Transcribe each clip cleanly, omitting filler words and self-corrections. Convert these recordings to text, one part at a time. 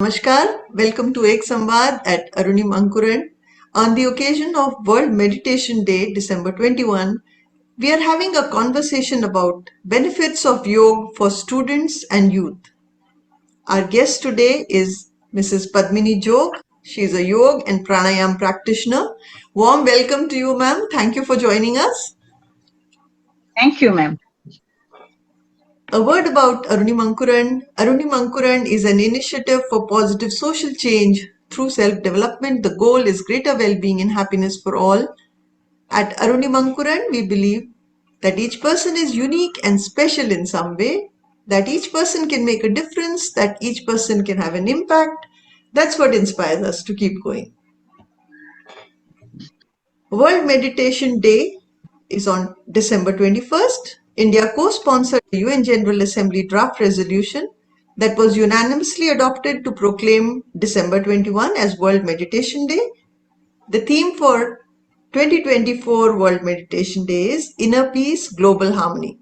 Namaskar, welcome to Ek Samvad at Arunim Ankuran. On the occasion of World Meditation Day, December 21, we are having a conversation about benefits of yoga for students and youth. Our guest today is Mrs. Padmini Jog. She is a yoga and pranayam practitioner. Warm welcome to you, ma'am. Thank you for joining us. Thank you, ma'am. A word about Arunim Ankuran. Arunim Ankuran is an initiative for positive social change through self-development. The goal is greater well-being and happiness for all. At Arunim Ankuran, we believe that each person is unique and special in some way, that each person can make a difference, that each person can have an impact. That's what inspires us to keep going. World Meditation Day is on December 21st. India co-sponsored the UN General Assembly draft resolution that was unanimously adopted to proclaim December 21 as World Meditation Day. The theme for 2024 World Meditation Day is Inner Peace, Global Harmony.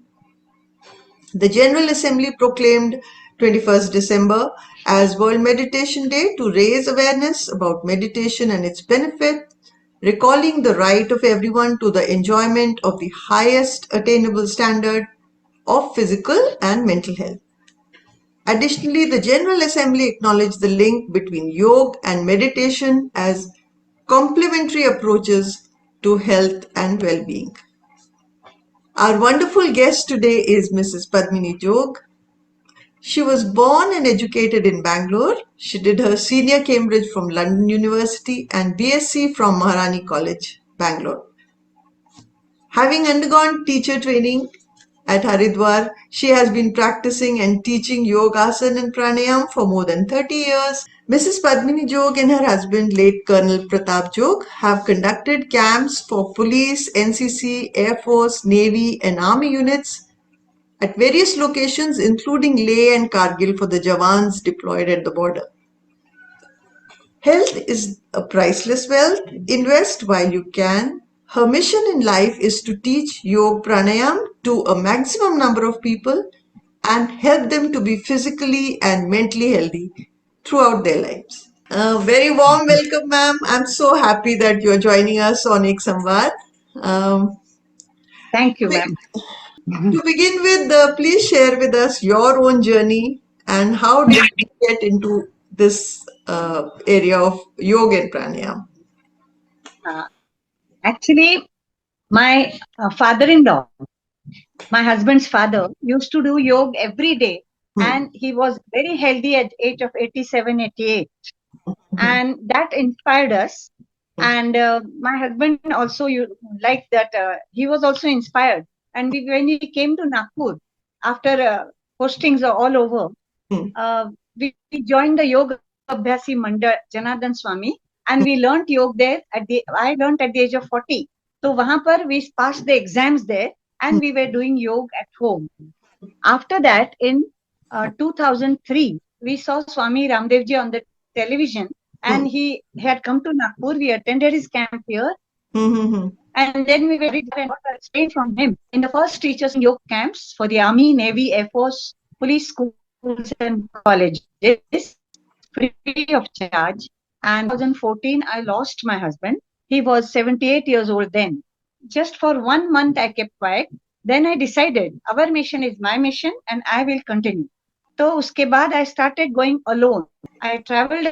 The General Assembly proclaimed 21st December as World Meditation Day to raise awareness about meditation and its benefits, recalling the right of everyone to the enjoyment of the highest attainable standard of physical and mental health. Additionally, the General Assembly acknowledged the link between yoga and meditation as complementary approaches to health and well-being. Our wonderful guest today is Mrs. Padmini Jog. She was born and educated in Bangalore. She did her senior Cambridge from London University and BSc from Maharani College, Bangalore. Having undergone teacher training at Haridwar, she has been practicing and teaching yogasana and pranayam for more than 30 years. Mrs. Padmini Jog and her husband, late Colonel Pratap Jog, have conducted camps for police, NCC, Air Force, Navy and Army units at various locations including Leh and Kargil for the Jawans deployed at the border. Health is a priceless wealth. Invest while you can. Her mission in life is to teach yoga pranayam to a maximum number of people and help them to be physically and mentally healthy throughout their lives. Very warm welcome, ma'am. I'm so happy that you're joining us on Ek Samvad. Thank you, ma'am. To begin with, please share with us your own journey and how did you get into this area of yoga and pranayam? Actually, my father-in-law, my husband's father, used to do yoga every day, and he was very healthy at the age of 87, 88. And that inspired us. And my husband also liked that. He was also inspired. And when we came to Nagpur, after postings all over, we joined the Yoga Abhyasi Mandal, Janardhan Swami, and we learnt yoga there. I learnt at the age of 40. So wahan par we passed the exams there, and we were doing yoga at home. After that, in 2003, we saw Swami Ramdevji on the television, and he had come to Nagpur. We attended his camp here, and then we were trained from him in the first teachers in yoga camps for the Army, Navy, Air Force, police schools and colleges, free of charge. And in 2014, I lost my husband. He was 78 years old then. Just for 1 month, I kept quiet. Then I decided our mission is my mission and I will continue. So uske baad I started going alone. I traveled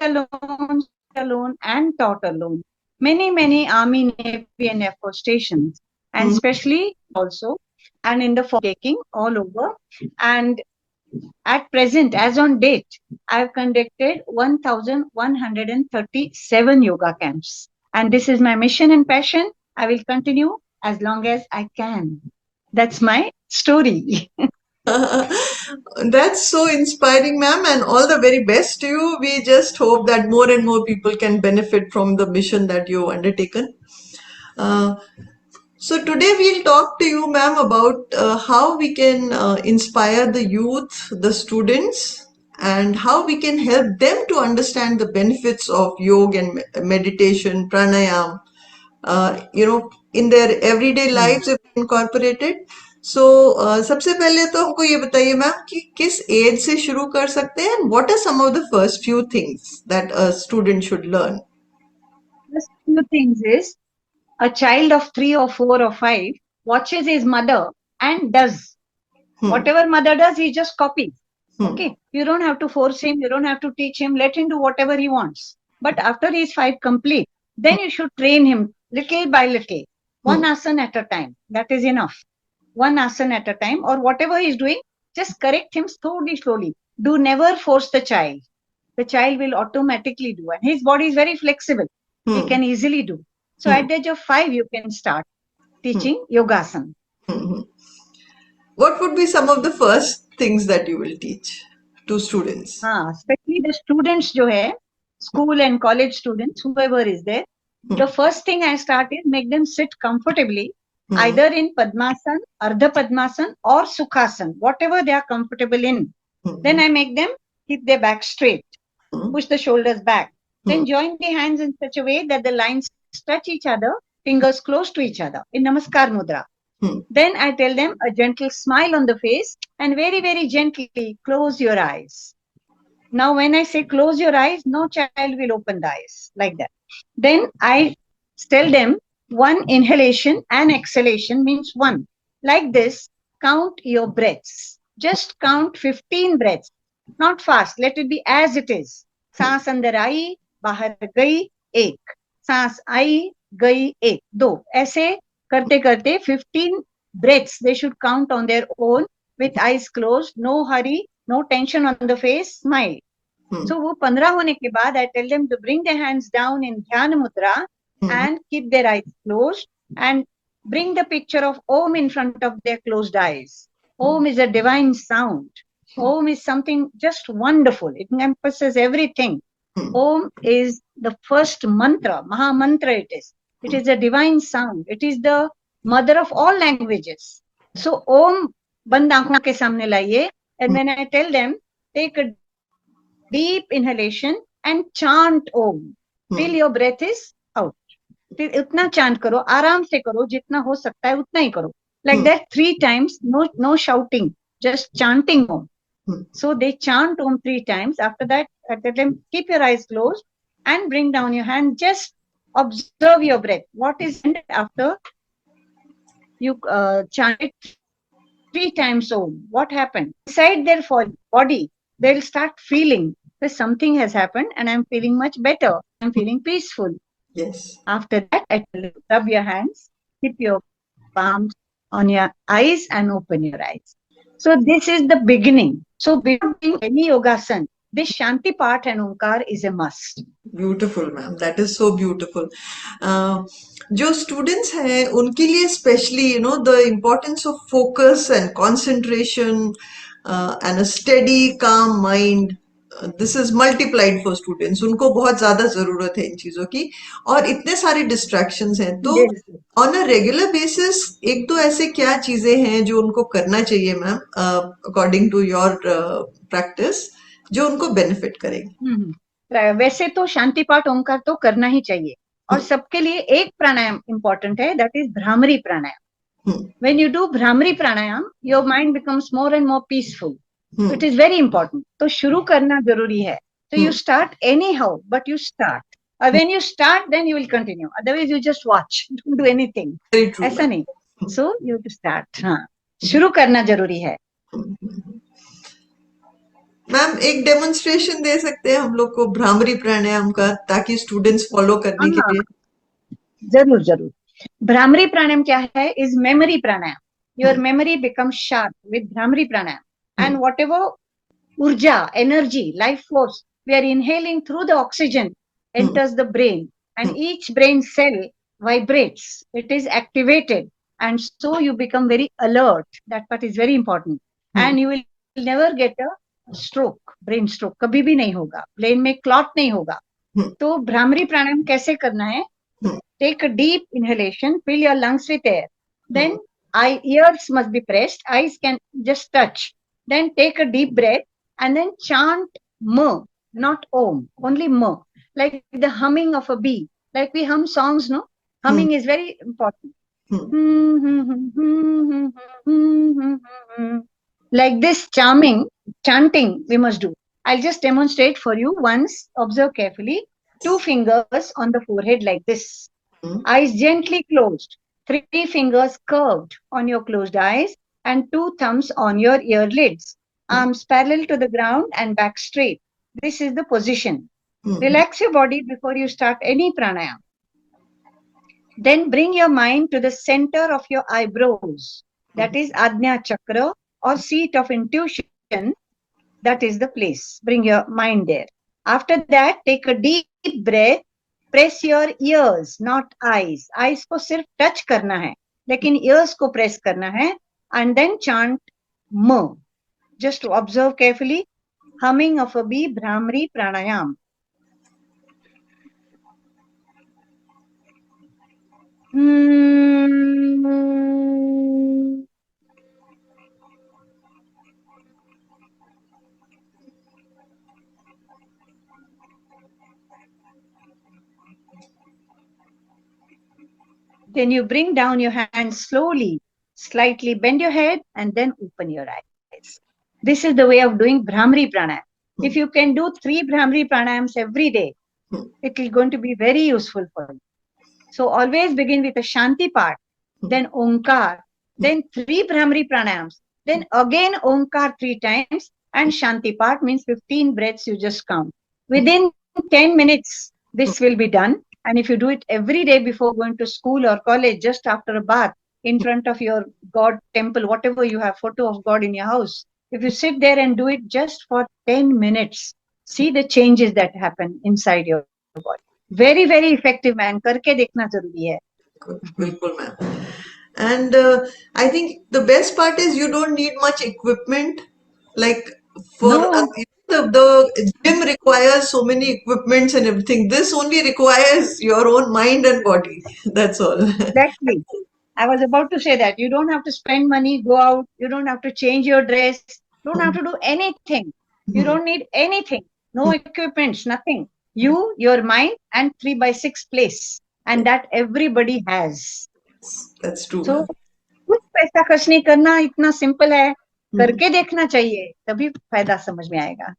alone and taught alone. Many Army, Navy and Air Force stations, and especially also, and in the taking all over. And at present, as on date, I have conducted 1,137 yoga camps. And this is my mission and passion. I will continue as long as I can. That's my story. That's so inspiring, ma'am, and all the very best to you. We just hope that more and more people can benefit from the mission that you've undertaken. So today we'll talk to you, ma'am, about how we can inspire the youth, the students, and how we can help them to understand the benefits of yoga and meditation, pranayam, in their everyday lives if incorporated. सो सबसे पहले तो हमको ये बताइए ma'am कि किस as से शुरू कर सकते हैं, what are some of the first few things that a student should learn? First few things is a child of 3 or 4 or 5 watches his mother and does Hmm. whatever mother does, he just copies. Hmm. Okay, you don't have to force him, you don't have to teach him, let him do whatever he wants. But after he is 5 complete, then you should train him little by little, one Hmm. asana at a time. That is enough. One asana at a time, or whatever he is doing, just correct him slowly, slowly. Do never force the child. The child will automatically do, and his body is very flexible. He Hmm. can easily do. So Hmm. at the age of 5, you can start Hmm. teaching yogasana. Hmm. What would be some of the first things that you will teach to students? हाँ, especially the students जो है, school and college students, whoever is there, Hmm. the first thing I start is make them sit comfortably, Hmm. either in Padmasana, Ardha Padmasana, or Sukhasana, whatever they are comfortable in. Hmm. Then I make them keep their back straight, Hmm. push the shoulders back. Hmm. Then join the hands in such a way that the lines touch each other, fingers close to each other in Namaskar Mudra. Hmm. Then I tell them a gentle smile on the face and very, very gently close your eyes. Now, when I say close your eyes, no child will open the eyes like that. Then I tell them one inhalation and exhalation means one. Like this, count your breaths. Just count 15 breaths. Not fast. Let it be as it is. सांस अंदर आई, बाहर गई, एक. सांस आई, गई, एक. दो. ऐसे करते करते 15 breaths they should count on their own with eyes closed, no hurry, no tension on the face, smile. Hmm. So वो 15 होने के बाद I tell them to bring their hands down in Dhyana Mudra Hmm. and keep their eyes closed and bring the picture of Om in front of their closed eyes. Om is a divine sound. Om is something just wonderful. It encompasses everything. Hmm. Om is the first mantra, Maha Mantra it is. It is a divine sound. It is the mother of all languages. So Om बंद आंखों के सामने लाइए, and when I tell them, take a deep inhalation and chant Om till your breath is out. फिर उतना chant करो, आराम से करो, जितना हो सकता है उतना ही करो. Like that 3 times, no shouting, just chanting Om. So they chant Om 3 times. After that, I tell them, keep your eyes closed and bring down your hand. Just observe your breath. What is after you chant it 3 times Om? What happened? Inside their body, they'll start feeling that something has happened and I'm feeling much better. I'm feeling peaceful. Yes. After that, I tell you, rub your hands, keep your palms on your eyes and open your eyes. So this is the beginning. So before doing any yogasana, this Shanti part and Omkar is a must. Beautiful ma'am, that is so beautiful. जो students हैं उनके लिए specially the importance of focus and concentration and a steady काम mind, this is multiplied for students. उनको बहुत ज्यादा जरूरत है इन चीजों की, और इतने सारे डिस्ट्रैक्शंस हैं. तो ऑन अ रेगुलर बेसिस एक तो ऐसे क्या चीजें हैं जो उनको करना चाहिए ma'am, according to your practice, जो उनको बेनिफिट करेगी? वैसे तो शांति पाठ ओंकार तो करना ही चाहिए, और सबके लिए एक प्राणायाम इंपॉर्टेंट है, that is bhramari pranayama. When you do Bhramari Pranayam, your mind becomes more and more peaceful. It is very important. तो शुरू करना जरूरी है. So you start anyhow, but you start. When you start, then you will continue. Otherwise, you just watch. Don't do anything. Very true. ऐसा नहीं. So you have to start. हाँ, शुरू करना जरूरी है. मैम एक डेमोन्स्ट्रेशन दे सकते हैं हम लोग को भ्रामरी प्राणायाम का, ताकि स्टूडेंट्स फॉलो करने के लिए? जरूर जरूर. भ्रामरी प्राणायाम क्या है? Is memory pranayama. Your memory become sharp with Bhramari pranayama, and whatever ऊर्जा, energy, life force we are inhaling through the oxygen enters the brain, and each brain cell vibrates. It is activated, and so you become very alert. That part is very important. And you will never get a stroke, brain stroke. कभी भी नहीं होगा. Brain में clot नहीं होगा. तो भ्रामरी प्राणायाम कैसे करना है? Take a deep inhalation, fill your lungs with air. Then ears must be pressed, eyes can just touch. Then take a deep breath and then chant Ma, not Om, only Ma, like the humming of a bee. Like we hum songs, no? Humming is very important. Like this chanting we must do. I'll just demonstrate for you once. Observe carefully. 2 fingers on the forehead like this. Eyes gently closed. 3 fingers curved on your closed eyes and 2 thumbs on your earlids. Arms parallel to the ground and back straight. This is the position. Relax your body before you start any pranayama. Then bring your mind to the center of your eyebrows. That is Ajna Chakra or seat of intuition. That is the place. Bring your mind there. After that, take a deep breath. Press your ears, not eyes. Eyes को सिर्फ touch करना है, लेकिन ears को press करना है. And then chant M. Just to observe carefully. Humming of a bee, Brahmari Pranayam. Then you bring down your hands slowly, slightly bend your head and then open your eyes. This is the way of doing Brahmari Pranayam. If you can do 3 Brahmari Pranayams every day, it is going to be very useful for you. So always begin with a Shanti part, then Omkar, then 3 Brahmari Pranayams, then again Omkar 3 times, and Shanti part means 15 breaths you just count. Within 10 minutes, this will be done. And if you do it every day before going to school or college, just after a bath, in front of your God temple, whatever you have, photo of God in your house, if you sit there and do it just for 10 minutes, see the changes that happen inside your body. Very, very effective, man. करके देखना जरूरी है. बिल्कुल ma'am. And I think the best part is you don't need much equipment. Like for No. the gym requires so many equipments and everything. This only requires your own mind and body. That's all. Exactly. I was about to say that. You don't have to spend money, go out. You don't have to change your dress. Don't have to do anything. You don't need anything. No equipments, nothing. You, your mind, and 3x6 place. And that everybody has. That's true, So, ma'am. कुछ पैसा खर्च नहीं करना, इतना simple है. करके देखना चाहिए, तभी फायदा समझ में आएगा.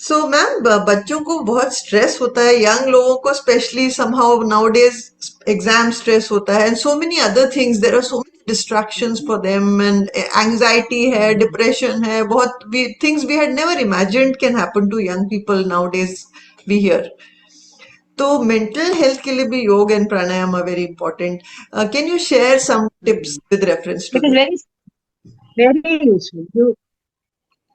So मैम बच्चों को बहुत स्ट्रेस होता है, यंग लोगों को specially somehow nowadays exam stress होता है, and so many other things, there are so many distractions for them, and anxiety है, depression है, बहुत things we had never imagined can happen to young people nowadays we hear. तो mental health के लिए भी yoga and pranayama are very important. Can you share some tips with reference to It is very, very useful.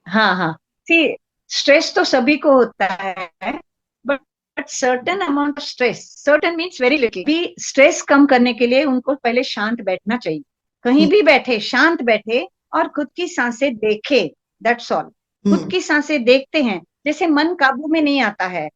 हाँ. See, stress तो सभी को होता है, but certain amount of stress, certain means very little. भी स्ट्रेस कम करने के लिए उनको पहले शांत बैठना चाहिए. कहीं भी बैठे, शांत बैठे और खुद की सांसें देखे. That's all. खुद की सांसें देखते हैं. जैसे मन काबू में नहीं आता है.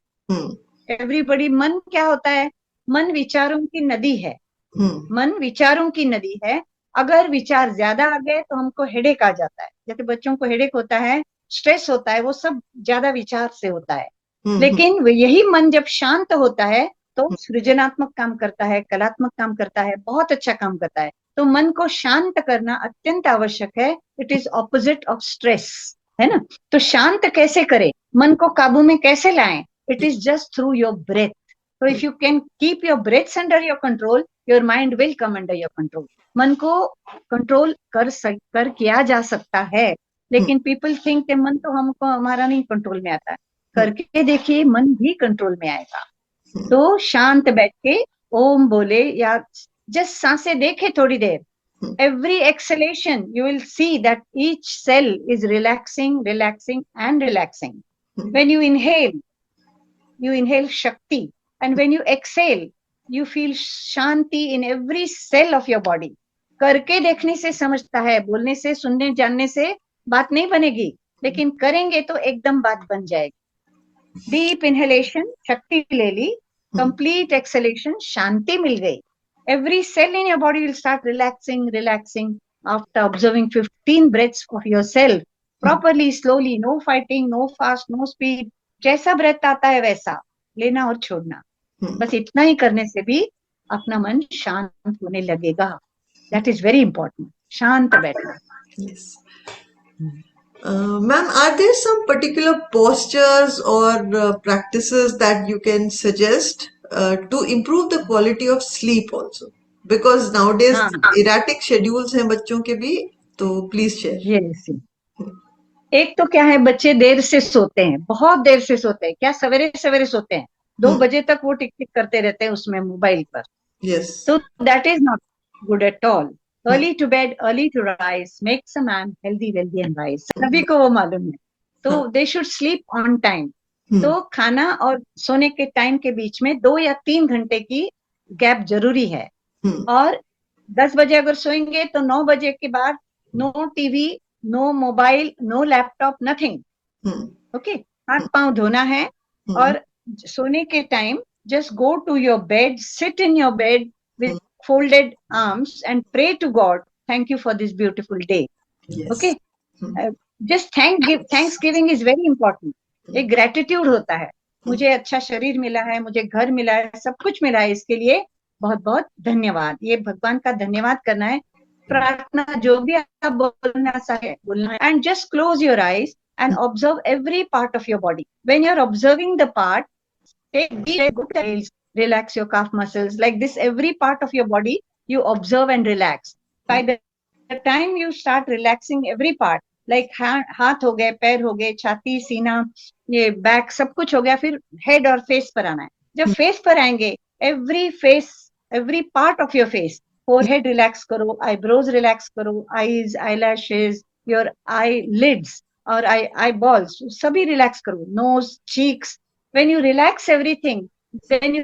एवरीबडी, मन क्या होता है? मन विचारों की नदी है. मन विचारों की नदी है. अगर विचार ज्यादा आ गए तो हमको हेडेक आ जाता है. जैसे बच्चों को हेडेक होता है, स्ट्रेस होता है, वो सब ज्यादा विचार से होता है. लेकिन यही मन जब शांत होता है तो सृजनात्मक काम करता है, कलात्मक काम करता है, बहुत अच्छा काम करता है. तो मन को शांत करना अत्यंत आवश्यक है. It is opposite of stress, है ना. तो शांत कैसे करें, मन को काबू में कैसे लाएं? It is just through your breath. So if you can keep your breaths under your control, your mind will come under your control. मन को कंट्रोल कर किया जा सकता है, लेकिन पीपल थिंक कि मन तो हमको हमारा नहीं कंट्रोल में आता है. करके देखिए, मन भी कंट्रोल में आएगा. तो शांत बैठ के ओम बोले या जस्ट सांसें देखे थोड़ी देर. Every exhalation, you will see that each cell is relaxing, relaxing, and relaxing. When you inhale Shakti. And when you exhale, you feel Shanti in every cell of your body. करके देखने से समझता है, बोलने से, सुनने जानने से बात नहीं बनेगी, लेकिन करेंगे तो एकदम बात बन जाएगी. डीप इनहेलेशन, शक्ति ले ली. कंप्लीट एक्सहेलेशन, शांति मिल गई. Every cell in your body will start relaxing after observing 15 breaths of yourself properly, slowly. No fighting, no fast, no speed. जैसा ब्रेथ आता है वैसा लेना और छोड़ना. बस इतना ही करने से भी अपना मन शांत होने लगेगा. That is very important. शांत बैठना. Yes. Ma'am, are there some particular postures or practices that you can suggest to improve the quality of sleep also? Because nowadays हाँ, erratic schedules हैं बच्चों के भी, तो please share. yes. एक तो क्या है, बच्चे देर से सोते हैं, बहुत देर से सोते हैं, क्या सवेरे सवेरे सोते हैं, 2 बजे तक वो टिक टिक करते रहते हैं उसमें मोबाइल पर. Yes. So that is not good at all. Early to bed, early to rise makes a man healthy, wealthy and wise. सभी को वो मालूम है. तो हाँ. they should sleep on time. हम्म. तो खाना और सोने के टाइम के बीच में 2 या 3 घंटे की गैप जरूरी है. हम्म. और 10 बजे अगर सोएंगे तो 9 बजे के बाद no TV, no mobile, no laptop, nothing. Hmm. Okay, हाथ पांव धोना है. हम्म. और सोने के time just go to your bed, sit in your bed with folded arms and pray to God, thank you for this beautiful day. Yes. Okay. Hmm. Just thanksgiving is very important. एक gratitude होता है, मुझे अच्छा शरीर मिला है, मुझे घर मिला है, सब कुछ मिला है, इसके लिए बहुत बहुत धन्यवाद. ये भगवान का धन्यवाद करना है. प्रार्थना जो भी आप बोलना है बोलना है. And just close your eyes and observe every part of your body. When you're observing the part, take deep good exhales, relax your calf muscles like this. Every part of your body you observe and relax. By the time you start relaxing every part, like हाथ हो गए, पैर हो गए, छाती, सीना, ये back, सब कुछ हो गया, फिर हेड और फेस पर आना है. जब फेस पर आएंगे, every part of your face, forehead relax करो, आईब्रोज रिलैक्स करो, eyes, eyelashes, your eyelids और आई बॉल्स, सभी रिलैक्स करो, nose, cheeks. When you relax everything, then you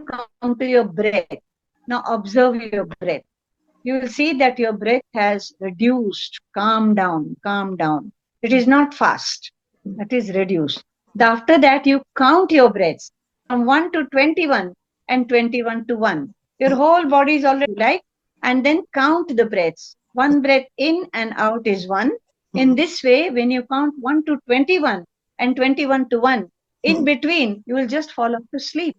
come to your breath. Now observe your breath. You will see that your breath has reduced. Calm down, calm down. It is not fast. It is reduced. After that, you count your breaths from 1 to 21 and 21 to 1. Your whole body is already like, and then count the breaths. One breath in and out is 1. In this way, when you count 1 to 21 and 21 to 1, in between, you will just fall off to sleep.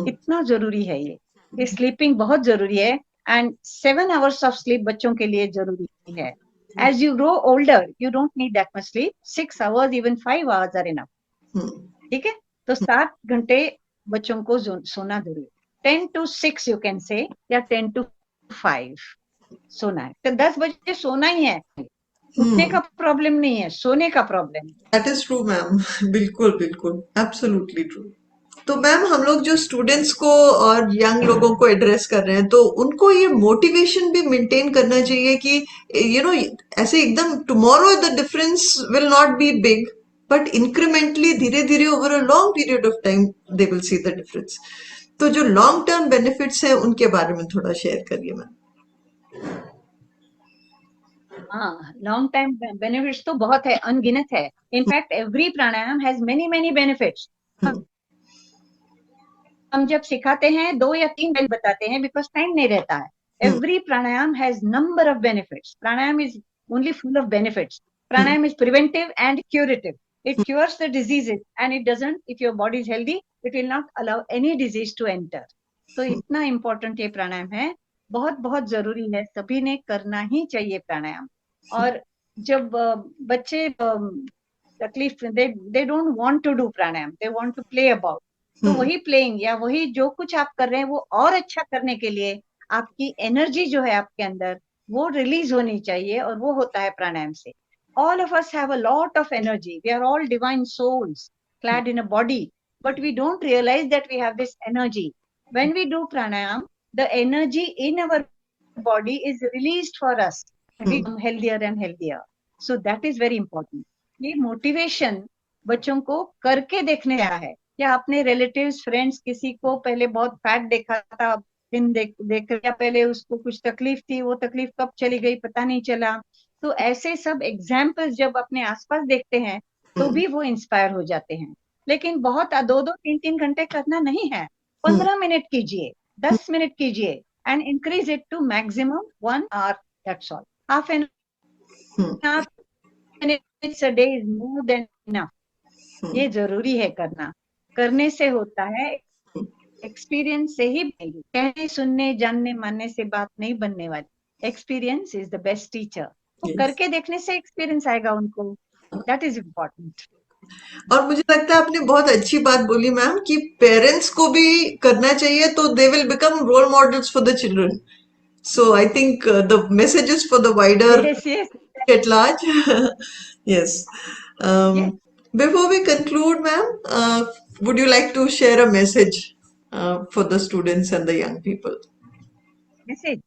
इतना जरूरी है ये sleeping बहुत जरूरी है. And 7 hours of sleep बच्चों के लिए जरूरी है. As you grow older, you don't need that much sleep. 6 hours, even 5 hours are enough. ठीक है, तो 7 घंटे बच्चों को सोना जरूरी है. 10 to 6 you can say, या 10 to 5 सोना है. तो 10 बजे सोना ही है. उठने का प्रॉब्लम नहीं है, सोने का प्रॉब्लम है. That is true ma'am. बिल्कुल बिल्कुल, एब्सोल्युटली ट्रू. तो मैम, हम लोग जो स्टूडेंट्स को और यंग लोगों को एड्रेस कर रहे हैं, तो उनको ये मोटिवेशन भी मेंटेन करना चाहिए कि ऐसे एकदम tomorrow the difference will not be big, but incrementally, धीरे धीरे, over a long period of time they will see the difference. तो जो लॉन्ग टर्म बेनिफिट्स हैं उनके बारे में थोड़ा शेयर करिए मैम. हाँ, लॉन्ग टाइम बेनिफिट्स तो बहुत है, अनगिनत है. In fact every pranayama has many many benefits. हम जब सिखाते हैं 2 या 3 दिन बताते हैं, बिकॉज टाइम नहीं रहता है. Every pranayama has number of benefits. Pranayama is only full of benefits. Pranayama is preventive and curative. It cures the diseases and it doesn't, if your body is healthy, it will not allow any disease to enter. तो इतना important ये प्राणायाम है, बहुत बहुत जरूरी है, सभी ने करना ही चाहिए प्राणायाम. और जब बच्चे तकलीफ, they don't want to do pranayama, they want to play about. तो वही प्लेइंग या वही जो कुछ आप कर रहे हैं वो और अच्छा करने के लिए आपकी एनर्जी जो है आपके अंदर वो रिलीज होनी चाहिए, और वो होता है प्राणायाम से. All of us have a lot of energy. We are all divine souls clad in a body, but we don't realize that we have this energy. When we do pranayam, the energy in our body is released for us. We become healthier and healthier. So that is very important. ये motivation बच्चों को करके देखने आया है, या अपने relatives, friends, किसी को पहले बहुत फैट देखा था, दिन देख या पहले उसको कुछ तकलीफ थी, वो तकलीफ कब चली गई पता नहीं चला. तो ऐसे सब एग्जाम्पल्स जब अपने आसपास देखते हैं तो भी वो इंस्पायर हो जाते हैं. लेकिन बहुत 2-2-3-3 घंटे करना नहीं है. 15 मिनट कीजिए, 10 मिनट कीजिए, and increase it to maximum 1 hour. That's all. Half an minutes a day is more than enough. ये जरूरी है करना. करने से होता है एक्सपीरियंस से ही बनेगी, कहने सुनने जानने मानने से बात नहीं बनने वाली। Experience is the best teacher. वो Yes. करके देखने से एक्सपीरियंस आएगा उनको, दैट इज इम्पोर्टेंट। और मुझे लगता है आपने बहुत अच्छी बात बोली मैम कि पेरेंट्स को भी करना चाहिए, तो they will become role models for the children. So I think the message is for the wider yes yes at large. Yes. Um, yes. Before we conclude, ma'am, would you like to share a message for the students and the young people? Message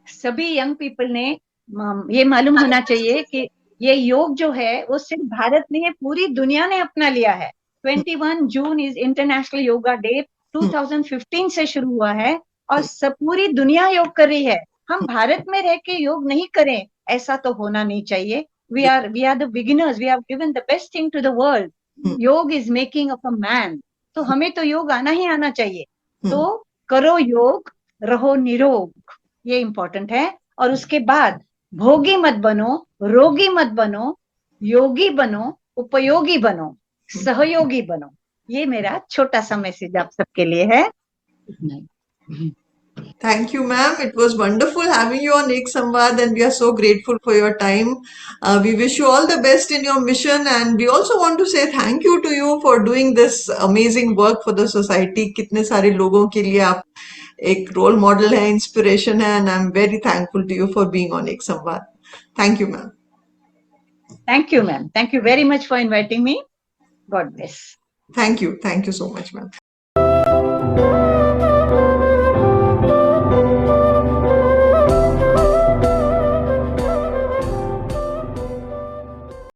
सभी young people ने ये मालूम होना चाहिए कि ये योग जो है वो सिर्फ भारत नहीं है, पूरी दुनिया ने अपना लिया है। 21 June is international yoga day, 2015 से शुरू हुआ है और सब पूरी दुनिया योग कर रही है। हम भारत में रह के योग नहीं करें, ऐसा तो होना नहीं चाहिए। We are the beginners, we have given the best thing to the world. Yoga is making of a man, तो हमें तो योग आना ही आना चाहिए। तो करो योग, रहो निरोग, ये इंपॉर्टेंट है। और उसके बाद भोगी मत बनो, रोगी मत बनो, योगी बनो, उपयोगी बनो, सहयोगी बनो। ये मेरा छोटा सा मैसेज आप सबके लिए है। Thank you, ma'am. It was wonderful having you on Ek Samvad, and we are so grateful for your time. We wish you all the best in your mission, and we also want to say thank you to you for doing this amazing work for the society. कितने सारे लोगों के लिए आप एक role model है, inspiration है, and I'm very thankful to you for being on Ek Samvad. Thank you, ma'am. Thank you, ma'am. Thank you very much for inviting me. God bless. Thank you. Thank you so much, ma'am.